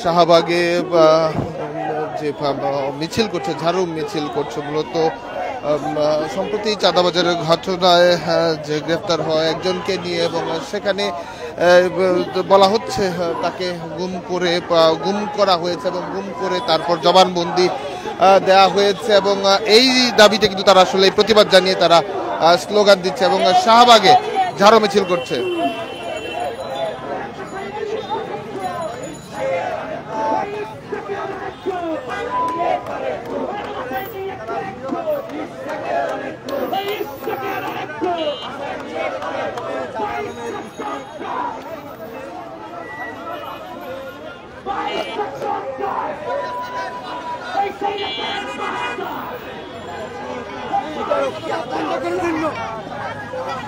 শাহবাগে যে মিছিল করছে, ঝাড়ু মিছিল করছে, মূলত সম্প্রতি চাঁদাবাজারের ঘটনায় যে গ্রেফতার হয় একজনকে নিয়ে, এবং সেখানে বলা হচ্ছে তাকে গুম করা হয়েছে এবং গুম করে তারপর জবানবন্দি দেওয়া হয়েছে, এবং এই দাবিতে কিন্তু তারা আসলে প্রতিবাদ জানিয়ে তারা স্লোগান দিচ্ছে এবং শাহবাগে ঝাড়ু মিছিল করছে।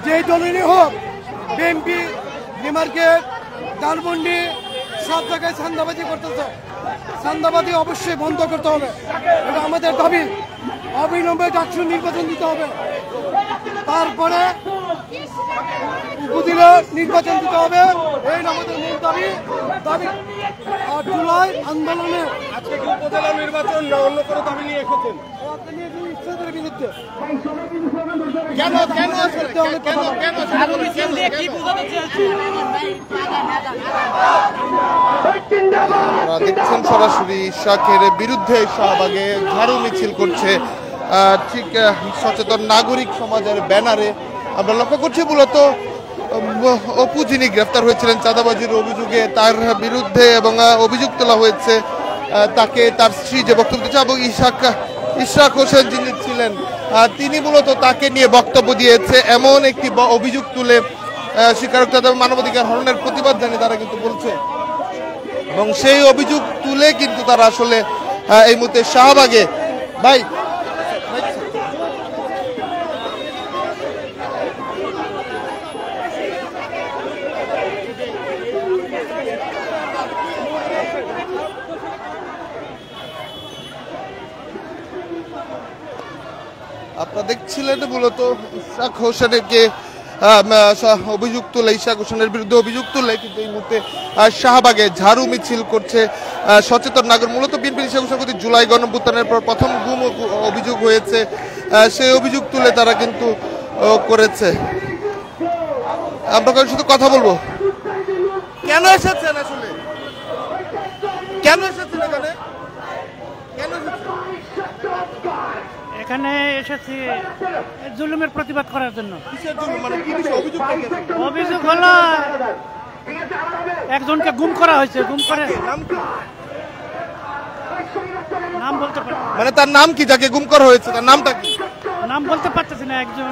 যে দলেরই হোক, বিএনপি, নিউমার্কেট, ধানমন্ডি, সব জায়গায় চাঁদাবাজি করতেছে। চাঁদাবাজি অবশ্যই বন্ধ করতে হবে, এটা আমাদের দাবি। অবিলম্বে ডাকসু নির্বাচন দিতে হবে, তারপরে উপজেলা নির্বাচন দিতে হবে, এই আমাদের মূল দাবি। আর জুলাই আন্দোলনে আজকে কি উপজেলা নির্বাচন না অন্য কোনো দাবি নিয়ে এসেছেন? ইচ্ছাদের বিরুদ্ধে দেখছেন সরাসরি ইশাকের বিরুদ্ধে শাহবাগে ঝাড়ু মিছিল করছে ঠিক সচেতন নাগরিক সমাজের ব্যানারে। আমরা লক্ষ্য করছি মূলত অপু যিনি গ্রেফতার হয়েছিলেন চাঁদাবাজির অভিযোগে, তার বিরুদ্ধে এবং অভিযোগ তোলা হয়েছে তাকে, তার স্ত্রী যে বক্তব্য দিচ্ছে, এবং ইশরাক হোসেন যিনি ছিলেন তিনি মূলত তাকে নিয়ে বক্তব্য দিয়েছে এমন একটি অভিযোগ তুলে স্বীকারোক্তি মানবাধিকার হরণের প্রতিবাদ জানিয়ে তারা কিন্তু বলছে, এবং সেই অভিযোগ তুলে কিন্তু তারা আসলে এই মুহূর্তে শাহবাগে ভাই আপনারা দেখছিলেন মূলত ইশরাক হোসেনকে অভিযোগ তুলে, ইশরাক হোসেনের বিরুদ্ধে অভিযোগ তুলে কিন্তু এই মুহূর্তে শাহবাগে ঝাড়ু মিছিল করছে সচেতন নাগরিক। মূলত বিএনপি ইশরাক হোসেনের প্রতি জুলাই গণঅভ্যুত্থানের পর প্রথম গুম অভিযোগ হয়েছে, সেই অভিযোগ তুলে তারা কিন্তু করেছে। আমরা শুধু কথা বলবো, কেন এসেছেন আসলে, কেন এসেছেন এখানে, কেন এসেছেন? এখানে এসেছি জুলুমের প্রতিবাদ করার জন্য। অভিযোগ হলো একজনকে গুম করা হয়েছে, গুম করে নাম বলতে পারি, মানে তার নাম কি, যাকে গুম করা হয়েছে তার নামটা কি? নাম বলতে পারতেছি না। একজন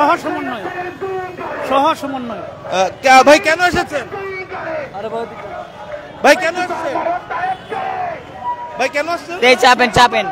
সহ সমন্বয়। ভাই কেন এসেছেন, ভাই কেন এসেছেন, ভাই কেন আসছেন? চাপেন